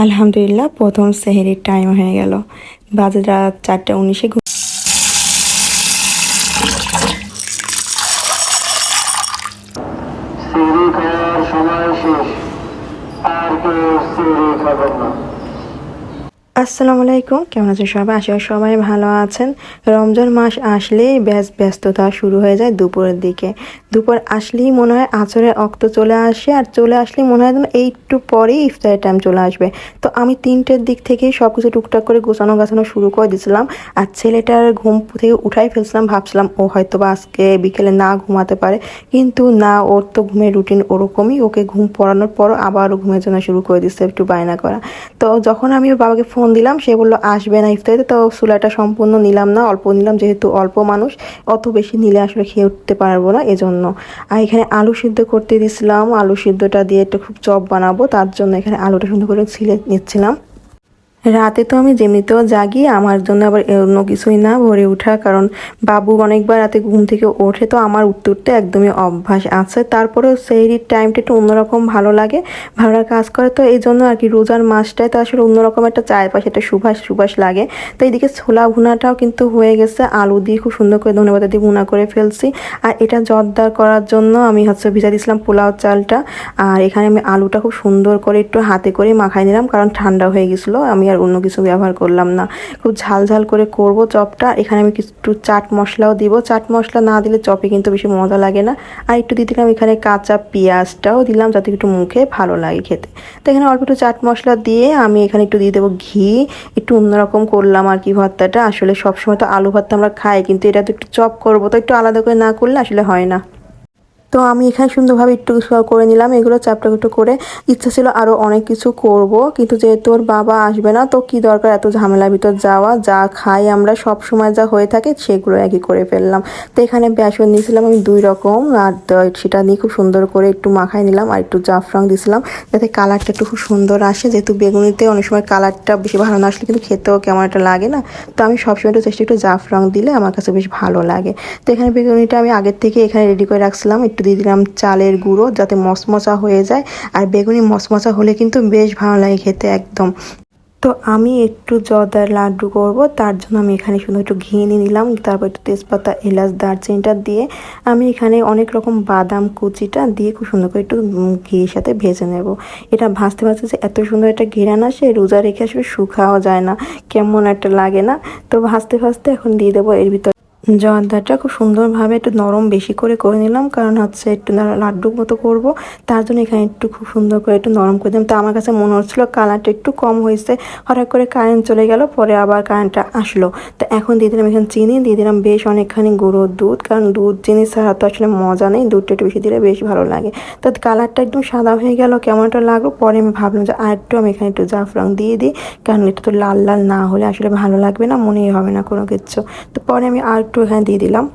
আলহামদুলিল্লাহ প্রথম সেহরির টাইম হয়ে গেল। বাজে রাত 4:19। সিঁড়ি খাওয়ার সময় শেষ, আর কেউ সিঁড়ি খাবেন না। আসসালামু আলাইকুম, কেমন আছেন সবাই? আশা করি সবাই ভালো আছেন। রমজান মাস আসলেই ব্যস্ততা শুরু হয়ে যায় দুপুরের দিকে। দুপুর আসলেই মনে হয় আছরের অক্ত চলে আসে, আর চলে আসলেই মনে হয় যেন একটু পরেই ইফতারের টাইম চলে আসবে। তো আমি 3টের দিক থেকেই সব কিছু টুকটাক করে গাছানো শুরু করে দিয়েছিলাম। আর ছেলেটার ঘুম থেকে উঠাই ফেলছিলাম, ভাবছিলাম ও হয়তো বা আজকে বিকেলে না ঘুমাতে পারে, কিন্তু না, ওর তো ঘুমের রুটিন ওরকমই। ওকে ঘুম পড়ানোর পরও আবারও ঘুমের জন্য শুরু করে দিচ্ছে একটু বায়না করা। তো যখন আমি ওর বাবাকে ফোন দিলাম, সে বললো আসবে না ইফতারিতে। তো চুলাটা সম্পূর্ণ নিলাম না, অল্প নিলাম, যেহেতু অল্প মানুষ, অত বেশি নিলে আসলে খেয়ে উঠতে পারবো না এজন্য। আর এখানে আলু সিদ্ধ করতে দিয়েছিলাম, আলু সিদ্ধটা দিয়ে একটু খুব চপ বানাবো, তার জন্য এখানে আলুটা সুন্দর করে ছিলে নিচ্ছিলাম। রাতে তো আমি যেমনিতেও জাগি, আমার জন্য আবার অন্য কিছুই না ভরে ওঠা, কারণ বাবু অনেকবার রাতে ঘুম থেকে ওঠে, তো আমার উঠতে উঠতে একদমই অভ্যাস আছে। তারপরেও সেহরির টাইমটা একটু অন্যরকম ভালো লাগে, ভালো কাজ করে। তো এই জন্য আর কি রোজার মাসটায় তো আসলে অন্যরকম একটা চারপাশে একটা সুবাস লাগে। তো এইদিকে ছোলা ভুনাটাও কিন্তু হয়ে গেছে, আলু দিয়ে খুব সুন্দর করে ধনেপাতা দিয়ে ভুনা করে ফেলছি। আর এটা জর্দার করার জন্য আমি ভিজা দিয়েছিলাম পোলাও চালটা। আর এখানে আমি আলুটা খুব সুন্দর করে একটু হাতে করে মাখাই নিলাম, কারণ ঠান্ডা হয়ে গেছিলো। আমি আর অন্য কিছু ব্যবহার করলাম না, খুব ঝাল করে করব চপটা। এখানে আমি একটু চাট মশলাও দিব, চাট মশলা না দিলে চপে কিন্তু বেশি মজা লাগে না। আর একটু দিয়ে দিলাম এখানে কাঁচা পেঁয়াজটাও দিলাম, যাতে একটু মুখে ভালো লাগে খেতে। তো এখানে অল্প একটু চাট মশলা দিয়ে আমি এখানে একটু দিয়ে দেবো ঘি। একটু অন্যরকম করলাম আর কি ভর্তাটা। আসলে সবসময় তো আলু ভর্তা আমরা খাই, কিন্তু এটা তো একটু চপ করবো, তো একটু আলাদা করে না করলে আসলে হয় না। তো আমি এখানে সুন্দরভাবে একটু করে নিলাম এগুলো চাপটা একটু করে। ইচ্ছা ছিল আরও অনেক কিছু করব, কিন্তু যেহেতু ওর বাবা আসবে না, তো কি দরকার এত ঝামেলার ভিতর যাওয়া। যা খাই আমরা সব সময় যা হয়ে থাকে সেগুলো একই করে ফেললাম। তো এখানে বেসন দিয়েছিলাম আমি 2 রকম, আর সেটা নিয়ে খুব সুন্দর করে একটু মাখাই নিলাম, আর একটু জাফরান দিয়েছিলাম যাতে কালারটা একটু খুব সুন্দর আসে। যেহেতু বেগুনিতে অনেক সময় কালারটা বেশি ভালো না আসলে কিন্তু খেতেও কেমন একটা লাগে না, তো আমি সবসময় একটু চেষ্টা একটু জাফরান দিলে আমার কাছে বেশ ভালো লাগে। তো এখানে বেগুনিটা আমি আগের থেকে এখানে রেডি করে রাখছিলাম। একটু দিয়ে দিলাম চালের গুঁড়ো যাতে মচমচা হয়ে যায়, আর বেগুনি মচমচা হলে কিন্তু বেশ ভালো লাগে খেতে একদম। তো আমি একটু জর্দার লাড্ডু করব, তার জন্য আমি এখানে সুন্দর একটু ঘি নিয়ে নিলাম, তারপর একটু তেজপাতা, এলাচ, দারচিনিটা দিয়ে আমি এখানে অনেক রকম বাদাম কুচিটা দিয়ে খুব সুন্দর করে একটু ঘিয়ের সাথে ভেজে নেব। এটা ভাজতে যে এত সুন্দর একটা ঘেরান আসে, রোজা রেখে আসলে শুকাও যায় না, কেমন একটা লাগে না। তো ভাজতে এখন দিয়ে দেবো এর ভিতর জর্দাটা। খুব সুন্দরভাবে একটু নরম বেশি করে নিলাম, কারণ একটু লাড্ডুর মতো করব, তার জন্য এখানে একটু খুব সুন্দর করে একটু নরম করে দিলাম। তো আমার কাছে মনে হচ্ছিলো কালারটা একটু কম হয়েছে, হঠাৎ করে কারেন্ট চলে গেল, পরে আবার কারেন্টটা আসলো। তো এখন দিয়ে দিলাম এখানে চিনি, দিয়ে দিলাম বেশ অনেকখানি গুঁড়ো দুধ, কারণ দুধ চিনি ছাড়া তো আসলে মজা নেই, দুধটা একটু বেশি দিলে বেশ ভালো লাগে। তো কালারটা একদম সাদা হয়ে গেল, কেমন একটা লাগলো। পরে আমি ভাবলাম যে আর একটু আমি এখানে একটু জাফরান দিয়ে দিই, কারণ এটা তো লাল না হলে আসলে ভালো লাগবে না, মনেই হবে না কোনো কিছু। তো পরে আমি আর একটু এখানে দিয়ে দিলাম।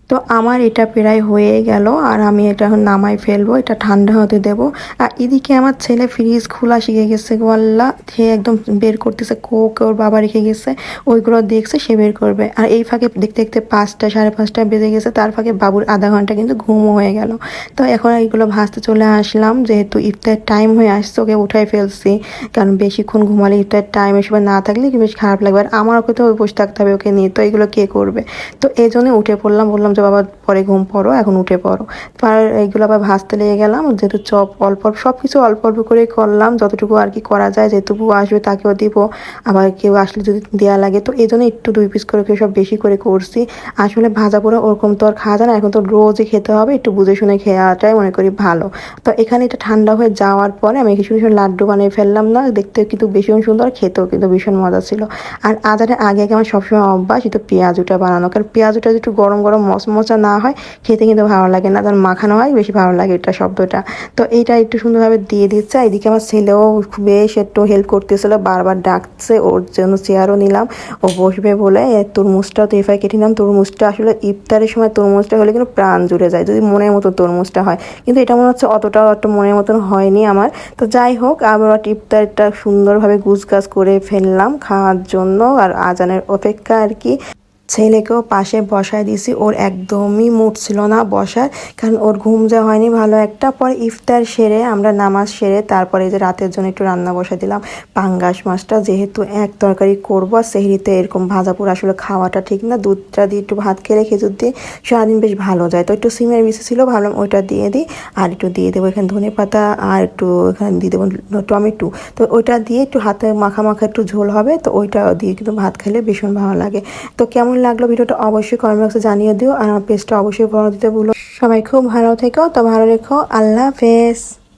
তো আমার এটা প্রায় হয়ে গেল, আর আমি এটা এখন নামাই ফেলবো, এটা ঠান্ডা হতে দেব। আর এদিকে আমার ছেলে ফ্রিজ খোলা শিখে গেছে গোয়াল্লা, সে একদম বের করতেছে কোক, ওর বাবা রেখে গেছে, ওইগুলো দেখছে, সে বের করবে। আর এই ফাঁকে দেখতে 5টা 5:30 বেজে গেছে, তার ফাঁকে বাবুর আধা ঘন্টা কিন্তু ঘুমও হয়ে গেল। তো এখন এইগুলো ভাজতে চলে আসলাম, যেহেতু ইফতার টাইম হয়ে আসছে, ওকে উঠাই ফেলছি, কারণ বেশিক্ষণ ঘুমালে ইফতার টাইম এসব না থাকলে কি বেশ খারাপ লাগবে, আর আমার ওকে তো বসে থাকতে হবে ওকে নিয়ে, তো এগুলো কে করবে। তো এই জন্য উঠে পড়লাম, বললাম যে বাবা পরে ঘুম পড়ো, এখন উঠে পড়ো। আর এইগুলো আবার ভাজতে লেগে গেলাম, যেহেতু চপ অল্প সব কিছু অল্প করেই করলাম, যতটুকু আর কি করা যায়, যেহেতু বউ আসবে তাকেও দিব, আবার কেউ আসলে যদি দেওয়া লাগে, তো এই জন্য একটু 2 পিস করে সব বেশি করে করছি। আসলে ভাজা পোড়া ওরকম তো আর খাওয়া যায় না, এখন তো রোজই খেতে হবে, একটু বুঝে শুনে খাওয়াটাই মনে করি ভালো। তো এখানে এটা ঠান্ডা হয়ে যাওয়ার পরে আমি কিছু লাড্ডু বানিয়ে ফেললাম, না দেখতে কিন্তু ভীষণ সুন্দর, খেতেও কিন্তু ভীষণ মজা ছিল। আর আজানের আগে আমার সবসময় অভ্যাস একটু পেঁয়াজুটা বানানো, কারণ পেঁয়াজুটা একটু গরম মচমচা না হয় খেতে কিন্তু ভালো লাগে না, তার মাখানো হয় বেশি ভালো লাগে এটা শব্দটা। তো এইটা একটু সুন্দরভাবে দিয়ে দিচ্ছে। এদিকে আমার ছেলেও বেশ একটু হেল্প করতেছিল, বারবার ডাকছে, ওর জন্য চেয়ারও নিলাম, ও বসবে বলে। তরমুজটাও তো এফাই কেটে নিলাম। তরমুজটা আসলে ইফতারের সময় তরমুজটা হলে কিন্তু প্রাণ জুড়ে যায়, যদি মনের মতো তরমুজটা হয়, কিন্তু এটা মনে হচ্ছে অতটাও একটা মনের মতন হয়নি আমার। তো যাই হোক, আবার ইফতারটা সুন্দরভাবে গুছগাছ করে ফেললাম খাওয়ার জন্য, আর আজানের অপেক্ষা আর কি। ছেলেকেও পাশে বসায় দিয়েছি, ওর একদমই মুড ছিল না বসার, কারণ ওর ঘুম যাওয়া হয়নি ভালো একটা। পরে ইফতার সেরে আমরা নামাজ সেরে তারপরে এই যে রাতের জন্য একটু রান্না বসাই দিলাম পাঙ্গাস মাছটা, যেহেতু এক তরকারি করবো আর সেহরিতে এরকম ভাজাপুর আসলে খাওয়াটা ঠিক না, দুধটা দিয়ে একটু ভাত খেলে খেজুর দিয়ে সারাদিন বেশ ভালো যায়। তো একটু সিমের বিচি ছিল, ভাবলাম ওইটা দিয়ে দিই, আর একটু দিয়ে দেবো এখানে ধনে পাতা, আর একটু এখানে দিয়ে দেবো টমেটো। তো ওইটা দিয়ে একটু হাতে মাখা মাখা একটু ঝোল হবে, তো ওইটা দিয়ে কিন্তু ভাত খেলে ভীষণ ভালো লাগে। তো কেমন লাগলো ভিডিওটা অবশ্যই কমেন্ট বক্সে জানিয়ে দিও, আর আমার পেজটা অবশ্যই ফলো দিতে ভুলো। সবাই খুব ভালো থেকো, তো ভালো রেখো, আল্লাহ হাফেজ।